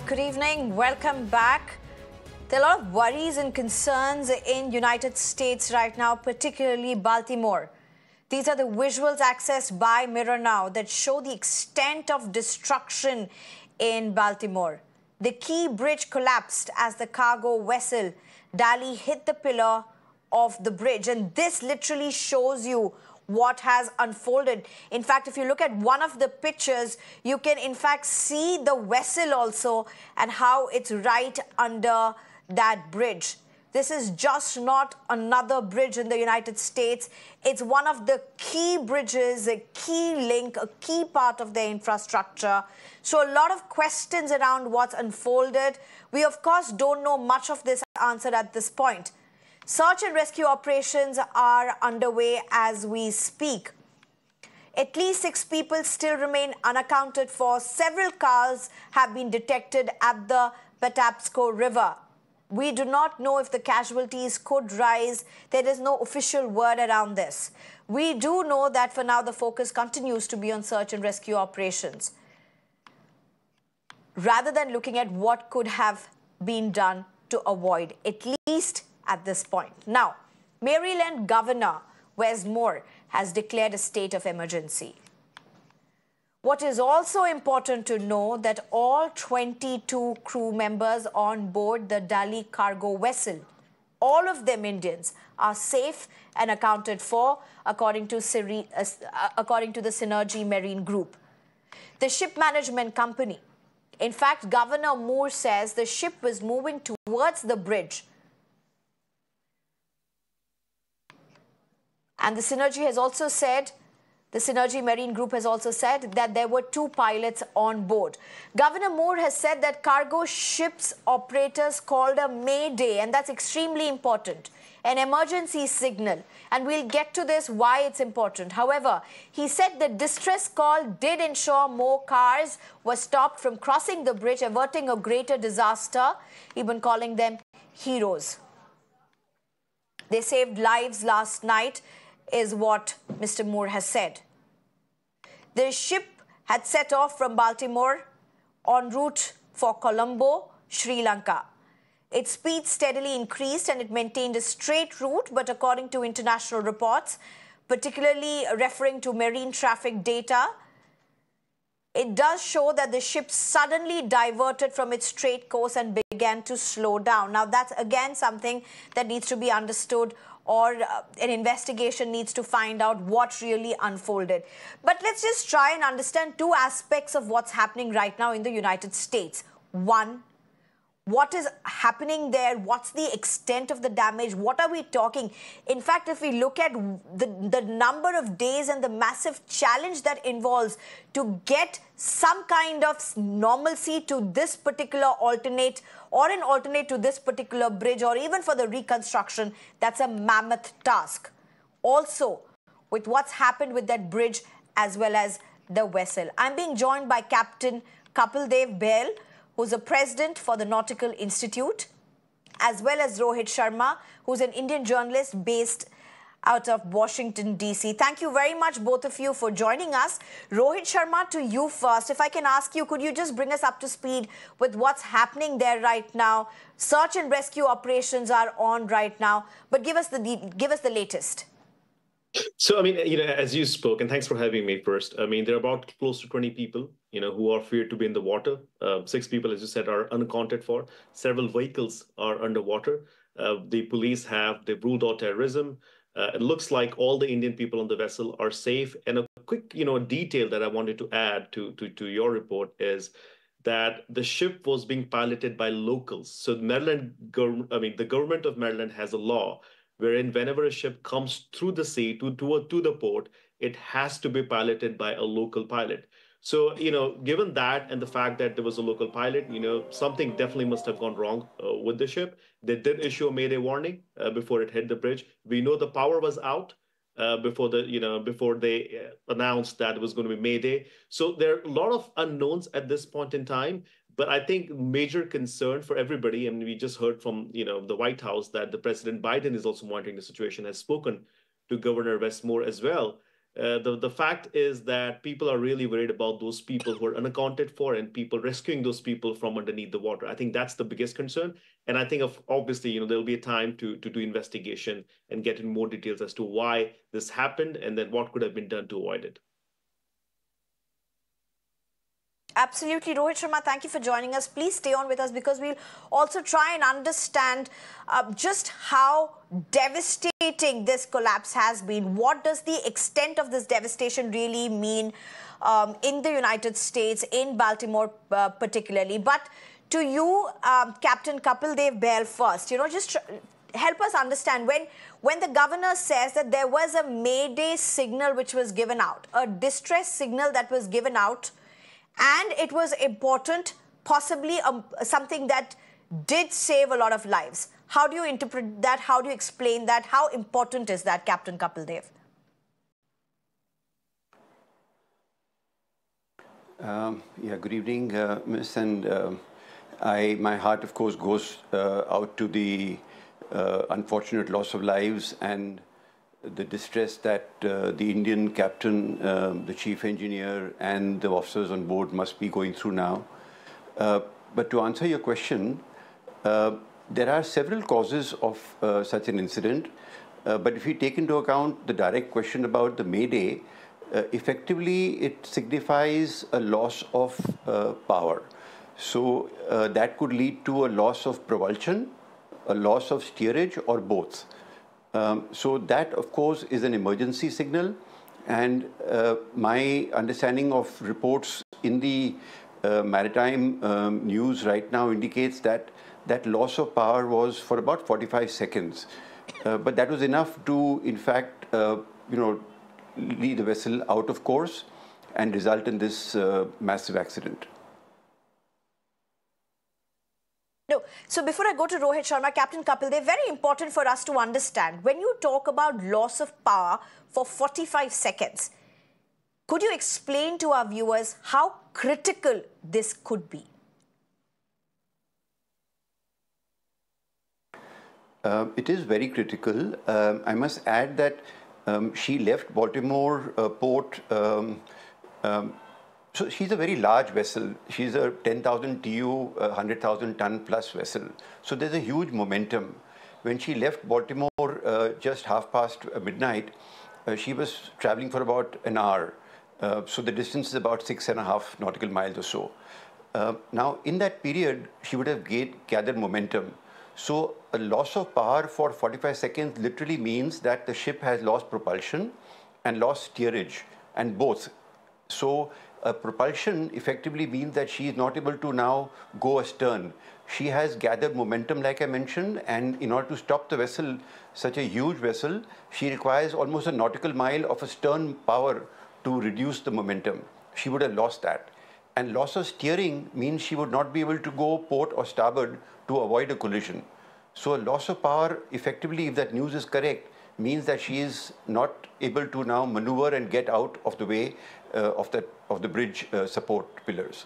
Good evening. Welcome back. There are a lot of worries and concerns in United States right now, particularly Baltimore. These are the visuals accessed by Mirror Now that show the extent of destruction in Baltimore. The key bridge collapsed as the cargo vessel Dali hit the pillar of the bridge. And this literally shows you what has unfolded. In fact, if you look at one of the pictures, you can in fact see the vessel also and how it's right under that bridge. This is just not another bridge in the United States. It's one of the key bridges, a key link, a key part of their infrastructure. So a lot of questions around what's unfolded. We, of course, don't know much of this answer at this point. Search and rescue operations are underway as we speak. At least 6 people still remain unaccounted for. Several cars have been detected at the Patapsco River. We do not know if the casualties could rise. There is no official word around this. We do know that for now the focus continues to be on search and rescue operations, rather than looking at what could have been done to avoid, at least at this point. Now, Maryland Governor Wes Moore has declared a state of emergency. What is also important to know that all 22 crew members on board the Dali cargo vessel, all of them Indians, are safe and accounted for, according to the Synergy Marine Group. The ship management company, in fact, Governor Moore says the ship was moving towards the bridge. And the Synergy has also said, the Synergy Marine Group has also said that there were 2 pilots on board. Governor Moore has said that cargo ships operators called a mayday, and that's extremely important, an emergency signal. And we'll get to this, why it's important. However, he said the distress call did ensure more cars were stopped from crossing the bridge, averting a greater disaster, even calling them heroes. They saved lives last night, is what Mr. Moore has said. The ship had set off from Baltimore en route for Colombo, Sri Lanka. Its speed steadily increased and it maintained a straight route, but according to international reports, particularly referring to marine traffic data, it does show that the ship suddenly diverted from its straight course and began to slow down. Now, that's again something that needs to be understood, or an investigation needs to find out what really unfolded. But let's just try and understand 2 aspects of what's happening right now in the United States. One, what is happening there? What's the extent of the damage? What are we talking? In fact, if we look at the number of days and the massive challenge that involves to get some kind of normalcy to this particular alternate, or an alternate to this particular bridge, or even for the reconstruction, that's a mammoth task. Also, with what's happened with that bridge as well as the vessel. I'm being joined by Captn Kapildev Bahl, who's a president for the Nautical Institute, as well as Rohit Sharma, who's an Indian journalist based out of Washington, D.C. Thank you very much, both of you, for joining us. Rohit Sharma, to you first. If I can ask you, could you just bring us up to speed with what's happening there right now? Search and rescue operations are on right now, but give us the latest. So, I mean, as you spoke, and thanks for having me first. I mean, there are about close to 20 people, who are feared to be in the water. 6 people, as you said, are unaccounted for. Several vehicles are underwater. The police they've ruled out terrorism. It looks like all the Indian people on the vessel are safe. And a quick, detail that I wanted to add to your report is that the ship was being piloted by locals. So the government of Maryland has a law wherein whenever a ship comes through the sea to the port, it has to be piloted by a local pilot. So, given that and the fact that there was a local pilot, something definitely must have gone wrong with the ship. They did issue a mayday warning before it hit the bridge. We know the power was out before they announced that it was going to be mayday. So there are a lot of unknowns at this point in time. But I think major concern for everybody, and we just heard from the White House that the President Biden is also monitoring the situation, has spoken to Governor Wes Moore as well, The fact is that people are really worried about those people who are unaccounted for and people rescuing those people from underneath the water. I think that's the biggest concern. And I think obviously, there'll be a time to do investigation and get in more details as to why this happened and then what could have been done to avoid it. Absolutely. Rohit Sharma, thank you for joining us. Please stay on with us because we'll also try and understand just how devastating this collapse has been. What does the extent of this devastation really mean in the United States, in Baltimore particularly? But to you, Captain Kapildev Bahl first, just help us understand when the governor says that there was a Mayday signal which was given out, a distress signal that was given out, and it was important, possibly something that did save a lot of lives. How do you interpret that? How do you explain that? How important is that, Captain Kapildev? Yeah, good evening, Miss. And my heart, of course, goes out to the unfortunate loss of lives and the distress that the Indian captain, the chief engineer, and the officers on board must be going through now. But to answer your question, there are several causes of such an incident. But if you take into account the direct question about the Mayday, effectively it signifies a loss of power. So that could lead to a loss of propulsion, a loss of steerage, or both. So that, of course, is an emergency signal. And my understanding of reports in the maritime news right now indicates that that loss of power was for about 45 seconds. But that was enough to, in fact, lead the vessel out of course and result in this massive accident. No. So before I go to Rohit Sharma, Captain Kapil, they're very important for us to understand. When you talk about loss of power for 45 seconds, could you explain to our viewers how critical this could be? It is very critical. I must add that she left Baltimore port. So she's a very large vessel. She's a 10,000 TEU, 100,000 ton plus vessel. So there's a huge momentum. When she left Baltimore just half past midnight, she was traveling for about an hour. So the distance is about 6.5 nautical miles or so. Now, in that period, she would have gathered momentum. So a loss of power for 45 seconds literally means that the ship has lost propulsion and lost steerage, and both. So propulsion effectively means that she is not able to now go astern. She has gathered momentum, like I mentioned, and in order to stop the vessel, such a huge vessel, she requires almost a nautical mile of a stern power to reduce the momentum. She would have lost that. And loss of steering means she would not be able to go port or starboard to avoid a collision. So a loss of power, effectively, if that news is correct, means that she is not able to now maneuver and get out of the way of the bridge support pillars.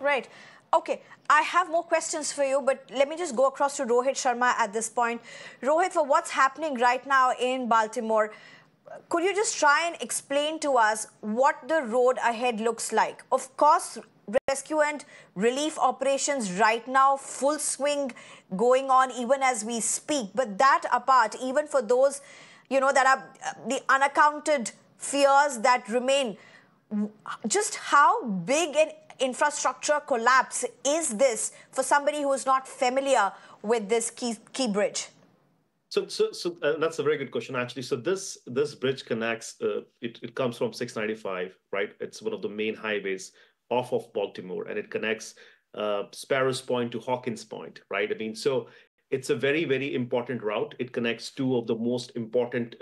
Right. Okay. I have more questions for you, but let me just go across to Rohit Sharma at this point. Rohit, for what's happening right now in Baltimore, could you just try and explain to us what the road ahead looks like? Of course, rescue and relief operations right now, full swing going on even as we speak. But that apart, even for those, that are the unaccounted fears that remain, just how big an infrastructure collapse is this for somebody who is not familiar with this key bridge? So that's a very good question, actually. So this bridge connects, it comes from 695, right? It's one of the main highways off of Baltimore, and it connects Sparrows Point to Hawkins Point, right? I mean, so it's a very, very important route. It connects two of the most important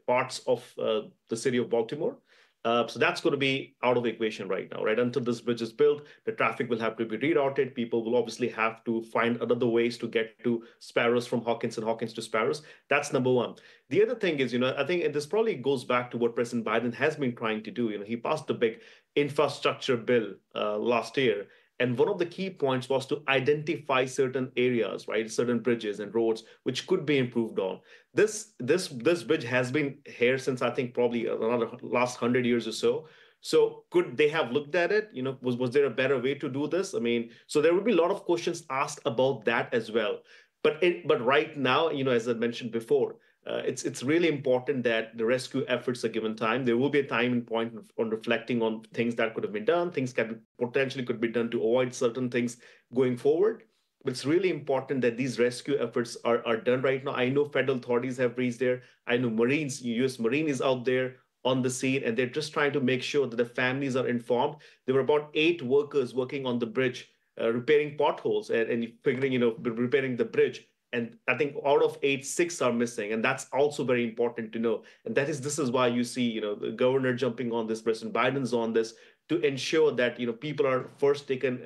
parts of the city of Baltimore. So that's going to be out of the equation right now, right? Until this bridge is built, the traffic will have to be rerouted. People will obviously have to find other ways to get to Sparrows from Hawkins and Hawkins to Sparrows. That's number one. The other thing is, I think this probably goes back to what President Biden has been trying to do. He passed the big infrastructure bill last year. And one of the key points was to identify certain areas, right, certain bridges and roads which could be improved on. This bridge has been here since I think probably around the last 100 years or so. So could they have looked at it? Was there a better way to do this? I mean, so there would be a lot of questions asked about that as well. But right now, as I mentioned before, it's really important that the rescue efforts are given time. There will be a time and point on reflecting on things that could have been done, things that potentially could be done to avoid certain things going forward. But it's really important that these rescue efforts are done right now. I know federal authorities have reached there. I know Marines, U.S. Marine is out there on the scene, and they're just trying to make sure that the families are informed. There were about 8 workers working on the bridge, repairing potholes and figuring, repairing the bridge. And I think out of 8, 6 are missing, and that's also very important to know. And this is why you see, the governor jumping on this, President Biden's on this to ensure that people are first taken,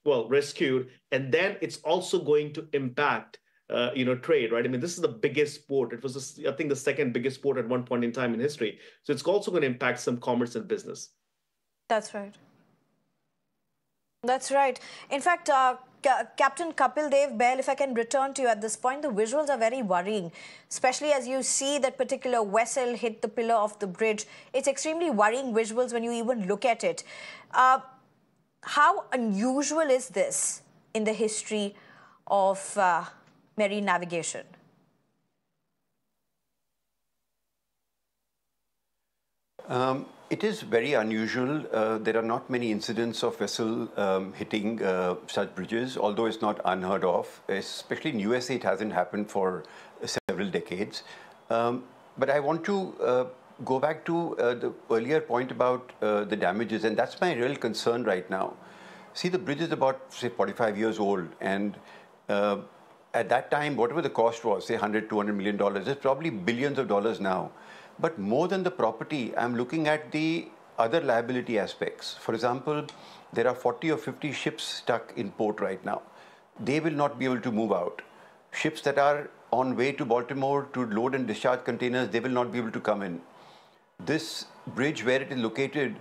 rescued, and then it's also going to impact trade, right? I mean, this is the biggest port. It was, I think, the second biggest port at one point in time in history. So it's also going to impact some commerce and business. That's right. That's right. In fact, Captn Kapildev Bahl, if I can return to you at this point, the visuals are very worrying, especially as you see that particular vessel hit the pillar of the bridge. It's extremely worrying visuals when you even look at it. How unusual is this in the history of marine navigation? It is very unusual. There are not many incidents of vessel hitting such bridges, although it's not unheard of. Especially in USA, it hasn't happened for several decades. But I want to go back to the earlier point about the damages, and that's my real concern right now. See, the bridge is about, say, 45 years old, and at that time, whatever the cost was, say $100, $200 million, it's probably billions of dollars now. But more than the property, I'm looking at the other liability aspects. For example, there are 40 or 50 ships stuck in port right now. They will not be able to move out. Ships that are on way to Baltimore to load and discharge containers, they will not be able to come in. This bridge, where it is located,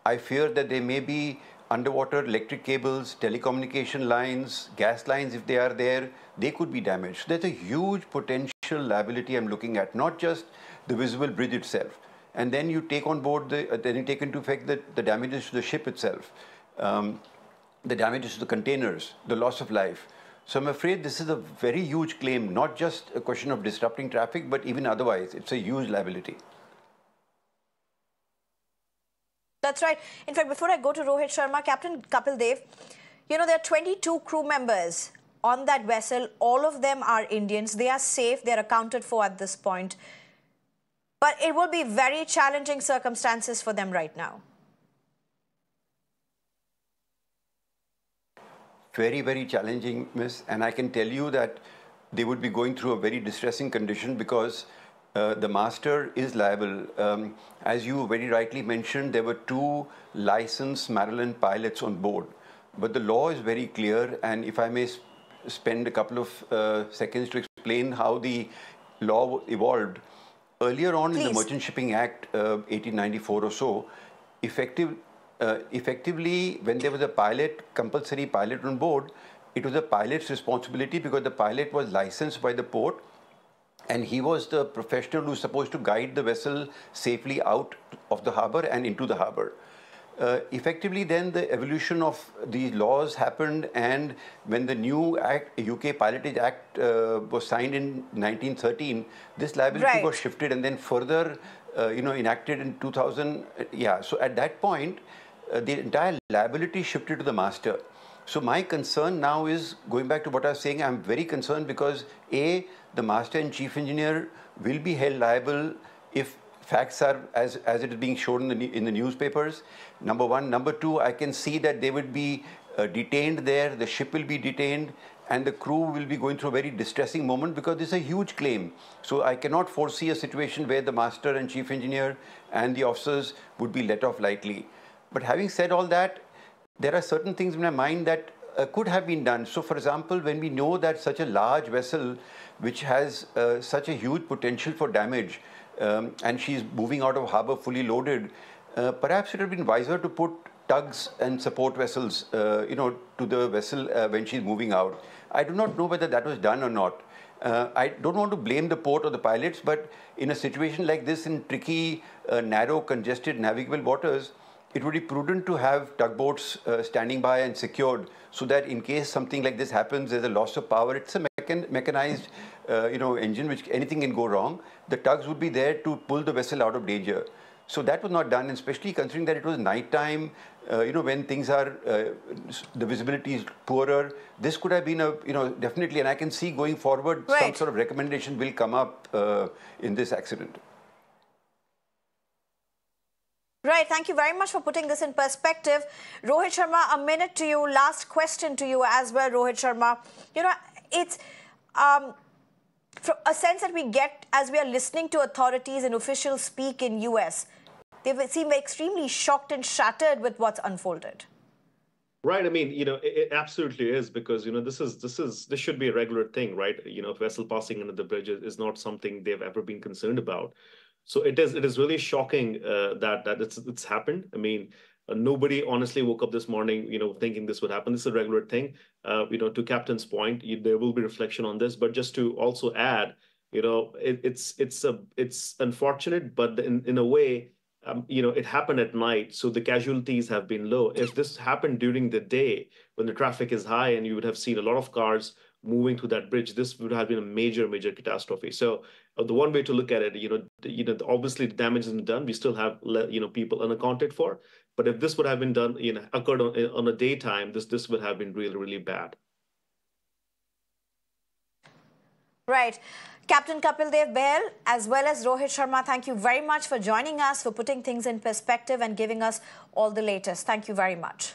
I fear that there may be underwater electric cables, telecommunication lines, gas lines, if they are there, they could be damaged. There's a huge potential liability I'm looking at, not just the visible bridge itself. And then you take on board, then you take into effect the damages to the ship itself, the damages to the containers, the loss of life. So I'm afraid this is a very huge claim, not just a question of disrupting traffic, but even otherwise, it's a huge liability. That's right. In fact, before I go to Rohit Sharma, Captn Kapildev, there are 22 crew members on that vessel. All of them are Indians. They are safe. They are accounted for at this point. But it will be very challenging circumstances for them right now. Very, very challenging, Miss. And I can tell you that they would be going through a very distressing condition because the master is liable. As you very rightly mentioned, there were 2 licensed Maryland pilots on board. But the law is very clear, and if I may spend a couple of seconds to explain how the law evolved. Earlier on in the Merchant Shipping Act, 1894 or so, effectively, when there was a compulsory pilot on board, it was the pilot's responsibility because the pilot was licensed by the port, and he was the professional who was supposed to guide the vessel safely out of the harbor and into the harbor. Effectively, then the evolution of these laws happened, and when the new Act, UK Pilotage Act was signed in 1913, this liability was shifted and then further, enacted in 2000. Yeah, so at that point, the entire liability shifted to the master. So my concern now is, going back to what I was saying, I'm very concerned because A, the master and chief engineer will be held liable if facts are as it is being shown in the newspapers. Number one. Number two, I can see that they would be detained there, the ship will be detained, and the crew will be going through a very distressing moment because this is a huge claim. So I cannot foresee a situation where the master and chief engineer and the officers would be let off lightly. But having said all that, there are certain things in my mind that could have been done. So for example, when we know that such a large vessel, which has such a huge potential for damage, and she's moving out of harbor fully loaded, perhaps it would have been wiser to put tugs and support vessels, to the vessel when she's moving out. I do not know whether that was done or not. I don't want to blame the port or the pilots, but in a situation like this, in tricky, narrow, congested, navigable waters, it would be prudent to have tugboats standing by and secured, so that in case something like this happens, there's a loss of power. It's a mechanized, engine, which anything can go wrong. The tugs would be there to pull the vessel out of danger. So that was not done, and especially considering that it was nighttime, when things are, the visibility is poorer. This could have been definitely, and I can see going forward, some sort of recommendation will come up in this accident. Right. Thank you very much for putting this in perspective. Rohit Sharma, a minute to you. Last question to you as well, Rohit Sharma. It's a sense that we get as we are listening to authorities and officials speak in US. They seem extremely shocked and shattered with what's unfolded. Right. I mean, it absolutely is, because, this should be a regular thing, right? Vessel passing under the bridge is not something they've ever been concerned about. So it is really shocking that it's happened. I mean, nobody honestly woke up this morning, thinking this would happen. This is a regular thing. To Captain's point, there will be reflection on this. But just to also add, it's unfortunate, but in a way, it happened at night, so the casualties have been low. If this happened during the day when the traffic is high and you would have seen a lot of cars moving through that bridge, this would have been a major catastrophe. So the one way to look at it, obviously the damage isn't done. We still have people unaccounted for. But if this would have been done, occurred on a daytime, this would have been really bad. Right. Captn Kapildev Bahl, as well as Rohit Sharma, thank you very much for joining us, for putting things in perspective and giving us all the latest. Thank you very much.